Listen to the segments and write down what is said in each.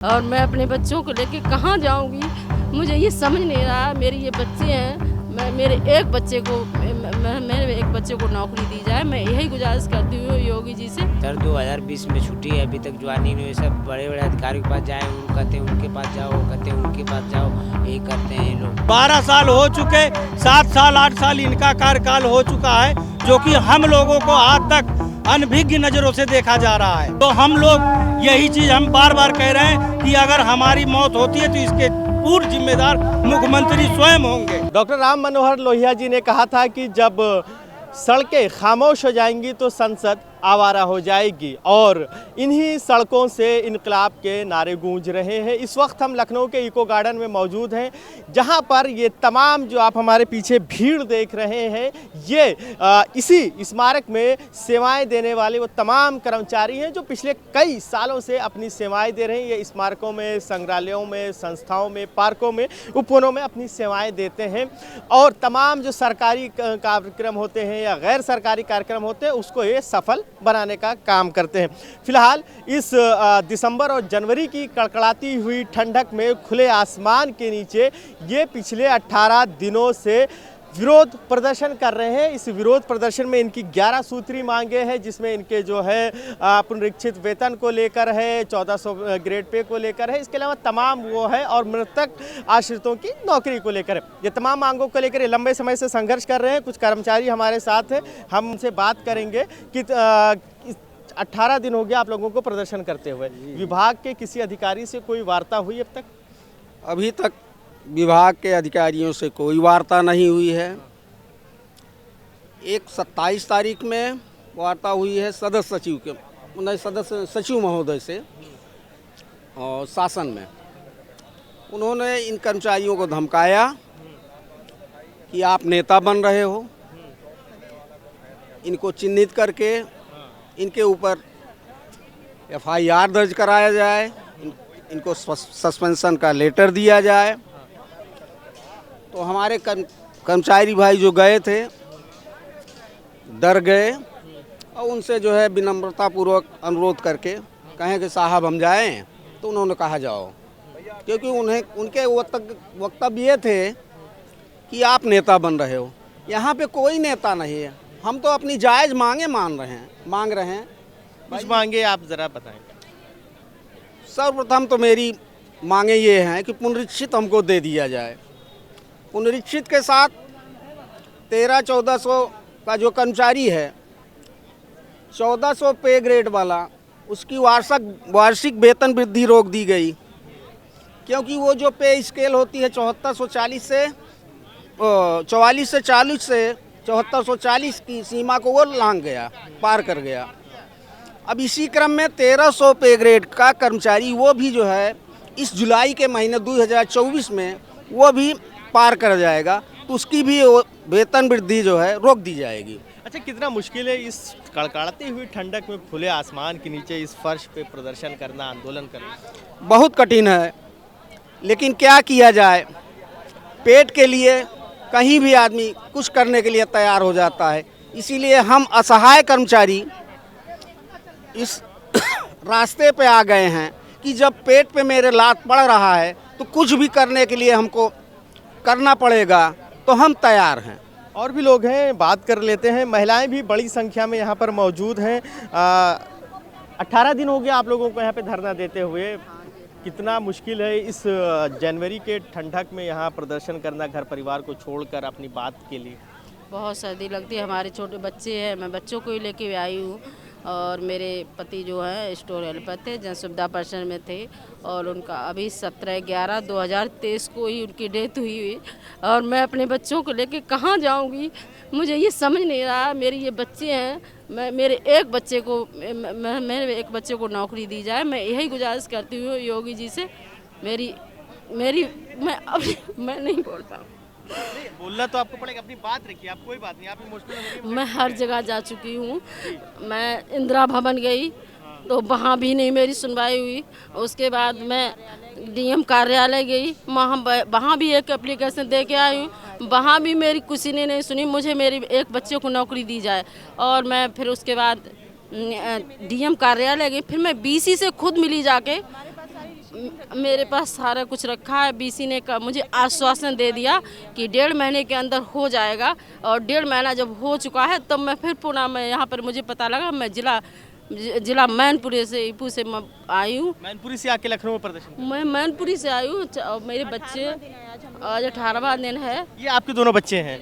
और मैं अपने बच्चों को लेके कहाँ जाऊंगी, मुझे ये समझ नहीं रहा। मेरे ये बच्चे हैं, मेरे एक बच्चे को नौकरी दी जाए। मैं यही गुजारिश करती हूँ योगी जी से। सर 2020 में छुट्टी है, अभी तक ज्वाइनिंग नहीं हुई। सब बड़े बड़े अधिकारियों के पास जाए, वो कहते हैं उनके पास जाओ, वो कहते हैं उनके पास जाओ, यही करते हैं ये लोग। 12 साल हो चुके, 7 साल 8 साल इनका कार्यकाल हो चुका है, जो कि हम लोगों को आज तक अनभिज्ञ नजरों से देखा जा रहा है। तो हम लोग यही चीज हम बार बार कह रहे हैं कि अगर हमारी मौत होती है तो इसके पूर्ण जिम्मेदार मुख्यमंत्री स्वयं होंगे। डॉक्टर राम मनोहर लोहिया जी ने कहा था कि जब सड़कें खामोश हो जाएंगी तो संसद आवारा हो जाएगी, और इन्हीं सड़कों से इनकलाब के नारे गूंज रहे हैं। इस वक्त हम लखनऊ के इको गार्डन में मौजूद हैं, जहां पर ये तमाम जो आप हमारे पीछे भीड़ देख रहे हैं, ये इसी स्मारक में सेवाएं देने वाले वो तमाम कर्मचारी हैं जो पिछले कई सालों से अपनी सेवाएं दे रहे हैं। ये स्मारकों में, संग्रहालयों में, संस्थाओं में, पार्कों में, उपवनों में अपनी सेवाएं देते हैं, और तमाम जो सरकारी कार्यक्रम होते हैं या गैर सरकारी कार्यक्रम होते हैं उसको ये सफल बनाने का काम करते हैं। फिलहाल इस दिसंबर और जनवरी की कड़कड़ाती हुई ठंडक में खुले आसमान के नीचे ये पिछले 18 दिनों से विरोध प्रदर्शन कर रहे हैं। इस विरोध प्रदर्शन में इनकी 11 सूत्री मांगे हैं, जिसमें इनके जो है पुनरीक्षित वेतन को लेकर है, 1400 ग्रेड पे को लेकर है, इसके अलावा तमाम वो है, और मृतक आश्रितों की नौकरी को लेकर है। ये तमाम मांगों को लेकर लंबे समय से संघर्ष कर रहे हैं। कुछ कर्मचारी हमारे साथ हैं, हम उनसे बात करेंगे कि 18 दिन हो गया आप लोगों को प्रदर्शन करते हुए। विभाग के किसी अधिकारी से कोई वार्ता हुई अब तक? अभी तक विभाग के अधिकारियों से कोई वार्ता नहीं हुई है। एक 27 तारीख में वार्ता हुई है सदस्य सचिव के सदस्य सचिव महोदय से, और शासन में उन्होंने इन कर्मचारियों को धमकाया कि आप नेता बन रहे हो, इनको चिन्हित करके इनके ऊपर FIR दर्ज कराया जाए, इनको सस्पेंशन का लेटर दिया जाए। तो हमारे कर्मचारी भाई जो गए थे डर गए, और उनसे जो है विनम्रतापूर्वक अनुरोध करके कहें कि साहब हम जाएं, तो उन्होंने कहा जाओ, क्योंकि उनके वक्तव्य ये थे कि आप नेता बन रहे हो। यहाँ पे कोई नेता नहीं है, हम तो अपनी जायज़ मांगे मांग रहे हैं। कुछ मांगे आप ज़रा बताएंगे? सर्वप्रथम तो मेरी मांगे ये हैं कि पुनरीक्षित हमको दे दिया जाए। पुनरीक्षित के साथ 1300-1400 का जो कर्मचारी है, 1400 पे ग्रेड वाला, उसकी वार्षिक वेतन वृद्धि रोक दी गई, क्योंकि वो जो पे स्केल होती है 4440 से 4440 से 7440 की सीमा को वो लांघ गया, पार कर गया। अब इसी क्रम में 1300 पे ग्रेड का कर्मचारी वो भी जो है इस जुलाई के महीने 2024 में वो भी पार कर जाएगा, तो उसकी भी वेतन वृद्धि जो है रोक दी जाएगी। अच्छा, कितना मुश्किल है इस कड़कड़ाती हुई ठंडक में खुले आसमान के नीचे इस फर्श पे प्रदर्शन करना, आंदोलन करना? बहुत कठिन है, लेकिन क्या किया जाए, पेट के लिए कहीं भी आदमी कुछ करने के लिए तैयार हो जाता है। इसीलिए हम असहाय कर्मचारी इस रास्ते पे आ गए हैं कि जब पेट पे मेरे लात पड़ रहा है तो कुछ भी करने के लिए हमको करना पड़ेगा, तो हम तैयार हैं। और भी लोग हैं, बात कर लेते हैं। महिलाएं भी बड़ी संख्या में यहाँ पर मौजूद हैं। 18 दिन हो गया आप लोगों को यहाँ पे धरना देते हुए। कितना मुश्किल है इस जनवरी के ठंडक में यहाँ प्रदर्शन करना, घर परिवार को छोड़कर अपनी बात के लिए? बहुत सर्दी लगती है, हमारे छोटे बच्चे हैं, मैं बच्चों को ही लेके आई हूँ, और मेरे पति जो हैं स्टोर हेल्पर थे, जन सुविधा पर्सन में थे, और उनका अभी 17/11/2023 को ही उनकी डेथ हुई। और मैं अपने बच्चों को लेके कहाँ जाऊंगी, मुझे ये समझ नहीं रहा। मेरे ये बच्चे हैं, मेरे एक बच्चे को नौकरी दी जाए। मैं यही गुजारिश करती हूँ योगी जी से। मैं नहीं बोल पाऊँ। बोलना तो आपको पड़ेगा, अपनी बात रखिए, आप कोई बात नहीं, आप इमोशनल। मैं हर जगह जा चुकी हूँ। मैं इंदिरा भवन गई तो वहाँ भी नहीं मेरी सुनवाई हुई। उसके बाद मैं DM कार्यालय गई, वहाँ भी एक एप्लीकेशन दे के आई हूँ, वहाँ भी मेरी किसी ने नहीं सुनी। मुझे मेरी एक बच्चे को नौकरी दी जाए। और मैं फिर उसके बाद DM कार्यालय गई, फिर मैं BC से खुद मिली जाके मेरे पास सारा कुछ रखा है। बीसी ने मुझे आश्वासन दे दिया कि 1.5 महीने के अंदर हो जाएगा, और 1.5 महीना जब हो चुका है तब मैं फिर पुनः मैं यहाँ पर मुझे पता लगा, मैं जिला मैनपुरी से ईपू से मैं आई हूँ। मैनपुरी से आके लखनऊ में प्रदर्शन मैं मैनपुरी से आई हूँ और मेरे बच्चे आज 18वां दिन है। ये आपके दोनों बच्चे हैं?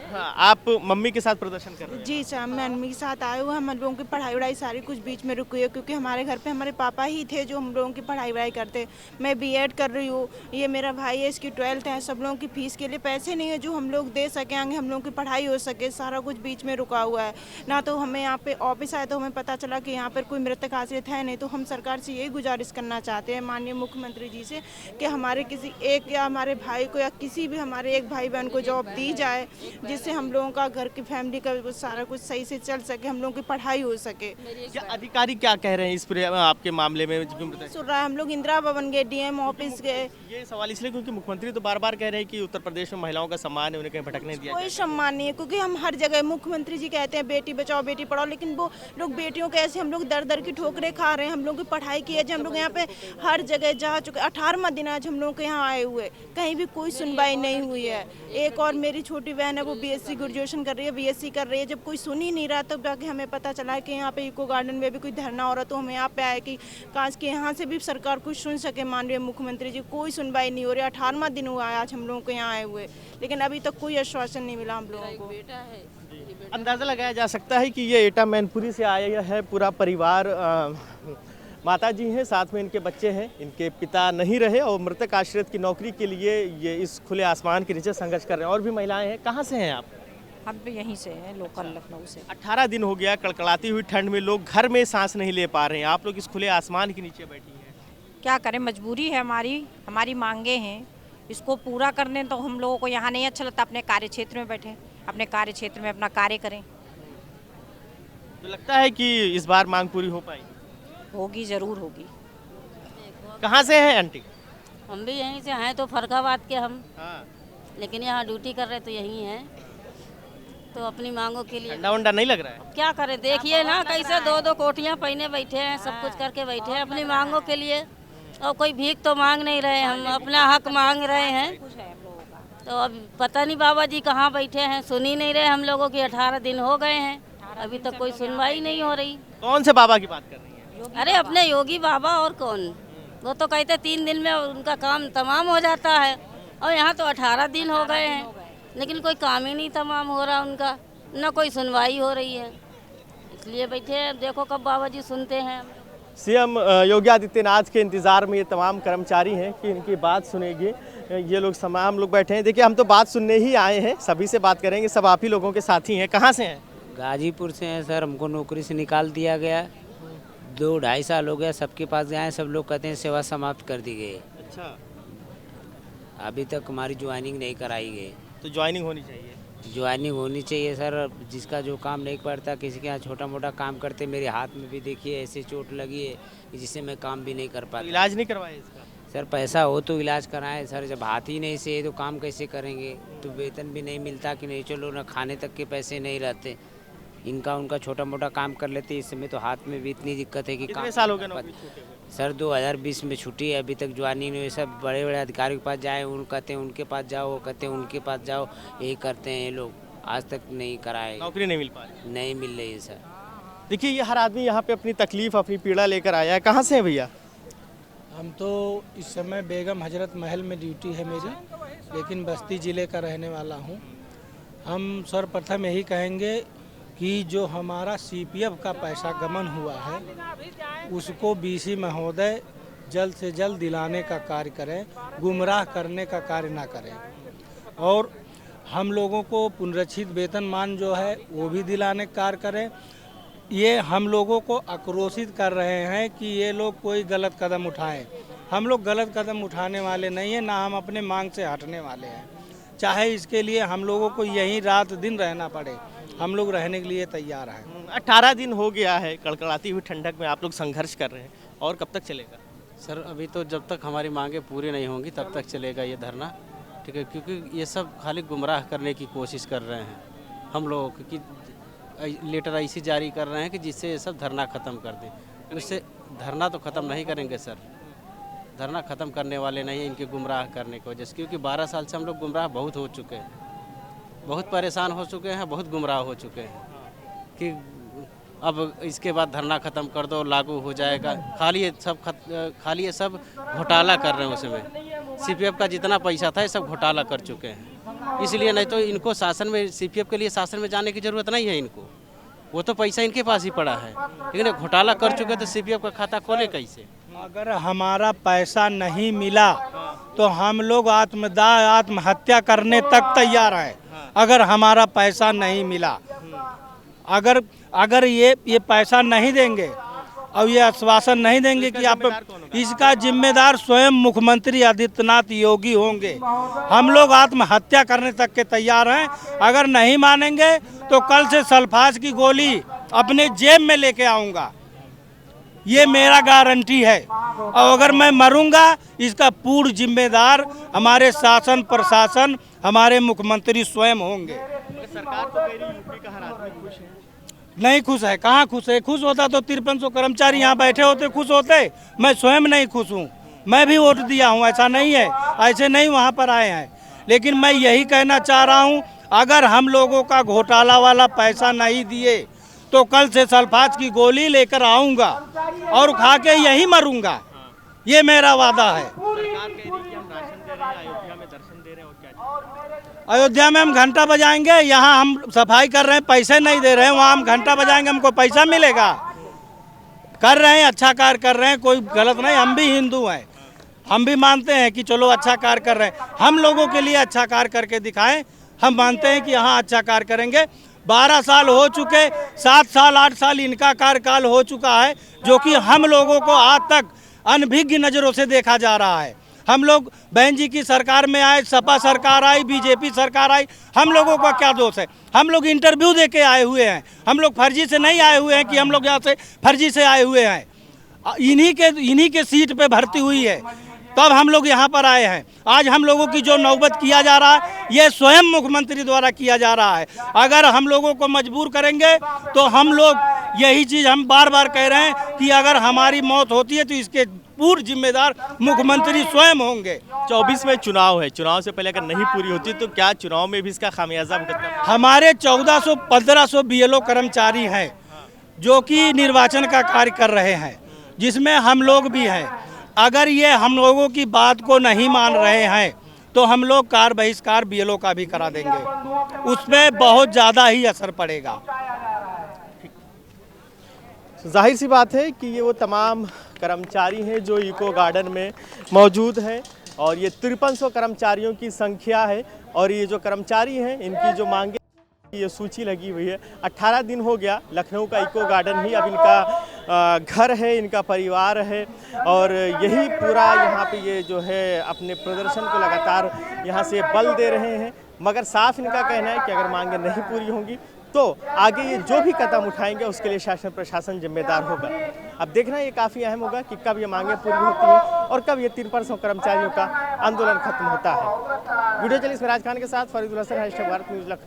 हाँ, आप मम्मी के साथ प्रदर्शन कर रहे हैं? जी सर, मैं मम्मी के साथ आए हुए हैं। हम लोगों की पढ़ाई वढ़ाई सारी कुछ बीच में रुकी है, क्योंकि हमारे घर पे हमारे पापा ही थे जो हम लोगों की पढ़ाई वढ़ाई करते। मैं बीएड कर रही हूँ, ये मेरा भाई है, इसकी 12th है। सब लोगों की फीस के लिए पैसे नहीं है जो हम लोग दे सकेंगे, हम लोगों की पढ़ाई हो सके, सारा कुछ बीच में रुका हुआ है ना। तो हमें यहाँ पे ऑफिस आए तो हमें पता चला कि यहाँ पर कोई मृतक आश्रित है नहीं। तो हम सरकार से यही गुजारिश करना चाहते हैं माननीय मुख्यमंत्री जी से कि हमारे किसी एक या हमारे भाई को या किसी भी हमारे एक भाई बहन को जॉब दी जाए, जिससे हम लोगों का घर की फैमिली का सारा कुछ सही से चल सके, हम लोगों की पढ़ाई हो सके। क्या अधिकारी क्या कह रहे हैं इस आपके मामले में? सुन रहा है, हम लोग इंदिरा भवन गए, डीएम ऑफिस गए। ये सवाल इसलिए क्योंकि मुख्यमंत्री तो बार बार कह रहे हैं कि उत्तर प्रदेश में महिलाओं का सम्मान है, उन्हें कहीं भटकने दिया कोई सम्मान नहीं है, क्योंकि हम हर जगह मुख्यमंत्री जी कहते हैं बेटी बचाओ बेटी पढ़ाओ, लेकिन वो लोग बेटियों के ऐसे हम लोग दर दर की ठोकरें खा रहे हैं। हम लोग की पढ़ाई की है, हम लोग यहाँ पे हर जगह जा चुके। 18वां दिन आज हम लोग के यहाँ आए हुए, कहीं भी कोई सुनवाई नहीं हुई है। एक और मेरी छोटी बहन है, वो बीएससी ग्रेजुएशन कर रही है, बीएससी कर रही है। जब कोई सुन ही नहीं रहा तब जाके हमें पता चला कि यहाँ पे इको गार्डन में भी कोई धरना हो रहा, तो हम यहाँ पे आए कि काश के यहाँ से भी सरकार कुछ सुन सके। माननीय मुख्यमंत्री जी, कोई सुनवाई नहीं हो रही। 18वां दिन हुआ है आज हम लोगों को यहाँ आए हुए, लेकिन अभी तक कोई आश्वासन नहीं मिला हम लोगों को। अंदाजा लगाया जा सकता है कि ये एटा मैनपुरी से आया है पूरा परिवार। माता जी हैं, साथ में इनके बच्चे हैं, इनके पिता नहीं रहे और मृतक आश्रित की नौकरी के लिए ये इस खुले आसमान के नीचे संघर्ष कर रहे हैं। और भी महिलाएं हैं। कहाँ से हैं आप? हम भी यहीं से हैं, लोकल लखनऊ से। 18 दिन हो गया, कड़कड़ाती हुई ठंड में लोग घर में सांस नहीं ले पा रहे हैं, आप लोग इस खुले आसमान के नीचे बैठी हैं। क्या करें, मजबूरी है हमारी मांगे हैं, इसको पूरा करने तो हम लोगों को यहाँ नहीं अच्छा लगता। अपने कार्य क्षेत्र में बैठे, अपने कार्य क्षेत्र में अपना कार्य करें। तो लगता है कि इस बार मांग पूरी हो पाएगी? होगी, जरूर होगी। कहाँ से हैं आंटी? हम भी यहीं से हैं, तो फरखाबाद के हम, हाँ। लेकिन यहाँ ड्यूटी कर रहे तो यहीं हैं। तो अपनी मांगों के लिए ठंडा वंडा नहीं लग रहा है? क्या करें, देखिए ना कैसे 2-2 कोठियाँ पहने बैठे हैं, सब कुछ करके बैठे हैं अपनी मांगों के लिए। और कोई भीख तो मांग नहीं रहे, हम अपना हक मांग रहे हैं। तो अब पता नहीं बाबा जी कहाँ बैठे हैं, सुन ही नहीं रहे हम लोगों की। 18 दिन हो गए हैं, अभी तक कोई सुनवाई नहीं हो रही। कौन से बाबा की बात कर रही हैं? अरे अपने योगी बाबा, और कौन। वो तो कहते 3 दिन में उनका काम तमाम हो जाता है, और यहाँ तो 18 दिन हो गए हैं, लेकिन कोई काम ही नहीं तमाम हो रहा उनका, न कोई सुनवाई हो रही है। इसलिए बैठे हैं, देखो कब बाबा जी सुनते हैं। सीएम योगी आदित्यनाथ के इंतज़ार में ये तमाम कर्मचारी हैं कि इनकी बात सुनेंगे। ये लोग तमाम लोग बैठे हैं। देखिए, हम तो बात सुनने ही आए हैं, सभी से बात करेंगे, सब आप ही लोगों के साथी हैं। कहाँ से हैं? गाजीपुर से हैं सर, हमको नौकरी से निकाल दिया गया। 2-2.5 साल हो गया, सबके पास गए, सब लोग कहते हैं सेवा समाप्त कर दी गई। अच्छा, अभी तक हमारी ज्वाइनिंग नहीं कराई गई। तो ज्वाइनिंग होनी चाहिए। ज्वाइनिंग होनी चाहिए सर। जिसका जो काम नहीं पड़ता, किसी के यहाँ छोटा मोटा काम करते, मेरे हाथ में भी देखिए ऐसे चोट लगी है कि जिससे मैं काम भी नहीं कर तो पाता। इलाज नहीं करवाए इसका? सर पैसा हो तो इलाज कराएं सर, जब हाथ ही नहीं से तो काम कैसे करेंगे? तो वेतन भी नहीं मिलता कि नहीं, चलो ना खाने तक के पैसे नहीं रहते। इनका उनका छोटा मोटा काम कर लेते, इस समय तो हाथ में भी इतनी दिक्कत है कि कितने साल हो गए नौकरी छूटे हुए? सर 2020 में छुट्टी है, अभी तक ज्वाइनिंग नहीं हुई। सब बड़े बड़े अधिकारियों के पास जाए, उन कहते हैं उनके पास जाओ, वो कहते हैं उनके पास जाओ, यही करते हैं ये लोग। आज तक नहीं कराए, नौकरी नहीं मिल पा रही? नहीं मिल रही है सर। देखिए, ये हर आदमी यहाँ पे अपनी तकलीफ, अपनी पीड़ा लेकर आया है। कहाँ से हैं भैया? हम तो इस समय बेगम हजरत महल में ड्यूटी है मेरी, लेकिन बस्ती ज़िले का रहने वाला हूँ। हम सर्वप्रथम यही कहेंगे कि जो हमारा सीपीएफ का पैसा गमन हुआ है, उसको बीसी महोदय जल्द से जल्द दिलाने का कार्य करें, गुमराह करने का कार्य ना करें। और हम लोगों को पुनरीक्षित वेतनमान जो है वो भी दिलाने का कार्य करें। ये हम लोगों को आक्रोशित कर रहे हैं कि ये लोग कोई गलत कदम उठाएं। हम लोग गलत कदम उठाने वाले नहीं हैं, ना हम अपने मांग से हटने वाले हैं। चाहे इसके लिए हम लोगों को यहीं रात दिन रहना पड़े, हम लोग रहने के लिए तैयार हैं। 18 दिन हो गया है, कड़कड़ाती हुई ठंडक में आप लोग संघर्ष कर रहे हैं, और कब तक चलेगा? सर अभी तो जब तक हमारी मांगे पूरी नहीं होंगी तब तक चलेगा ये धरना, ठीक है? क्योंकि ये सब खाली गुमराह करने की कोशिश कर रहे हैं हम लोगों को, कि लेटर ऐसी जारी कर रहे हैं कि जिससे ये सब धरना ख़त्म कर दें। उससे धरना तो ख़त्म नहीं करेंगे सर। धरना ख़त्म करने वाले नहीं हैं इनके गुमराह करने की वजह से, क्योंकि 12 साल से हम लोग गुमराह बहुत हो चुके हैं, बहुत परेशान हो चुके हैं, बहुत गुमराह हो चुके हैं कि अब इसके बाद धरना ख़त्म कर दो, लागू हो जाएगा। खाली ये सब घोटाला कर रहे हैं। उसमें सीपीएफ का जितना पैसा था ये सब घोटाला कर चुके हैं। इसलिए नहीं तो इनको शासन में, सीपीएफ के लिए शासन में जाने की ज़रूरत नहीं है इनको, वो तो पैसा इनके पास ही पड़ा है, लेकिन घोटाला कर चुके तो सीपीएफ का खाता खोले कैसे? अगर हमारा पैसा नहीं मिला तो हम लोग आत्महत्या करने तक तैयार हैं। अगर हमारा पैसा नहीं मिला, अगर ये पैसा नहीं देंगे और ये आश्वासन नहीं देंगे कि आप, इसका जिम्मेदार स्वयं मुख्यमंत्री आदित्यनाथ योगी होंगे। हम लोग आत्महत्या करने तक के तैयार हैं। अगर नहीं मानेंगे तो कल से सल्फास की गोली अपने जेब में लेके आऊँगा, ये मेरा गारंटी है। और अगर मैं मरूंगा इसका पूर्ण जिम्मेदार हमारे शासन प्रशासन, हमारे मुख्यमंत्री स्वयं होंगे। सरकार तो कह रही यूपी का हर आदमी खुश है। नहीं खुश है, कहाँ खुश है? खुश होता तो 5300 कर्मचारी यहाँ बैठे होते, खुश होते। मैं स्वयं नहीं खुश हूँ, मैं भी वोट दिया हूँ, ऐसा नहीं है, ऐसे नहीं वहाँ पर आए हैं। लेकिन मैं यही कहना चाह रहा हूँ, अगर हम लोगों का घोटाला वाला पैसा नहीं दिए तो कल से सल्फास की गोली लेकर आऊँगा और खा के यही मरूंगा, ये मेरा वादा है। सरकार कह रही है कि हम राशन दे रहे हैं, अयोध्या में दर्शन दे रहे हैं, और क्या? अयोध्या में हम घंटा बजाएंगे, यहाँ हम सफाई कर रहे हैं, पैसे नहीं दे रहे हैं, वहाँ हम घंटा बजाएंगे, हमको पैसा मिलेगा? कर रहे हैं, अच्छा कार्य कर रहे हैं, कोई गलत नहीं। हम भी हिंदू हैं, हम भी मानते हैं कि चलो अच्छा कार्य कर रहे हैं, हम लोगों के लिए अच्छा कार्य करके दिखाएं। हम मानते हैं कि हाँ अच्छा कार्य करेंगे। 12 साल हो चुके, 7 साल 8 साल इनका कार्यकाल हो चुका है, जो कि हम लोगों को आज तक अनभिज्ञ नज़रों से देखा जा रहा है। हम लोग बहन जी की सरकार में आए, सपा सरकार आई, बीजेपी सरकार आई, हम लोगों का क्या दोष है? हम लोग इंटरव्यू दे के आए हुए हैं, हम लोग फर्जी से नहीं आए हुए हैं कि हम लोग यहाँ से फर्जी से आए हुए हैं। इन्हीं के सीट पे भर्ती हुई है, तब हम लोग यहाँ पर आए हैं। आज हम लोगों की जो नौबत किया जा रहा है, ये स्वयं मुख्यमंत्री द्वारा किया जा रहा है। अगर हम लोगों को मजबूर करेंगे तो हम लोग, यही चीज़ हम बार बार कह रहे हैं कि अगर हमारी मौत होती है तो इसके पूर्ण जिम्मेदार मुख्यमंत्री स्वयं होंगे। 24 में चुनाव है, चुनाव से पहले अगर नहीं पूरी होती तो क्या चुनाव में भी इसका खामियाजा भुगतना? हमारे 1400-1500 बीएलओ कर्मचारी हैं जो कि निर्वाचन का कार्य कर रहे हैं, जिसमें हम लोग भी हैं। अगर ये हम लोगों की बात को नहीं मान रहे हैं तो हम लोग कार बहिष्कार बीएलओ का भी करा देंगे, उसमें बहुत ज़्यादा ही असर पड़ेगा। जाहिर सी बात है कि ये वो तमाम कर्मचारी हैं जो इको गार्डन में मौजूद हैं, और ये 5300 कर्मचारियों की संख्या है। और ये जो कर्मचारी हैं, इनकी जो मांगे, ये सूची लगी हुई है। 18 दिन हो गया, लखनऊ का इको गार्डन ही अब इनका घर है, इनका परिवार है, और यही पूरा यहाँ पे ये जो है अपने प्रदर्शन को लगातार यहाँ से बल दे रहे हैं। मगर साफ इनका कहना है कि अगर मांगे नहीं पूरी होंगी तो आगे ये जो भी कदम उठाएंगे उसके लिए शासन प्रशासन जिम्मेदार होगा। अब देखना ये काफ़ी अहम होगा कि कब ये मांगे पूरी होती हैं और कब ये 5300 कर्मचारियों का आंदोलन खत्म होता है। वीडियो जर्नलिस्ट राज खान के साथ फरीदुल हसन, भारत न्यूज़, लखनऊ।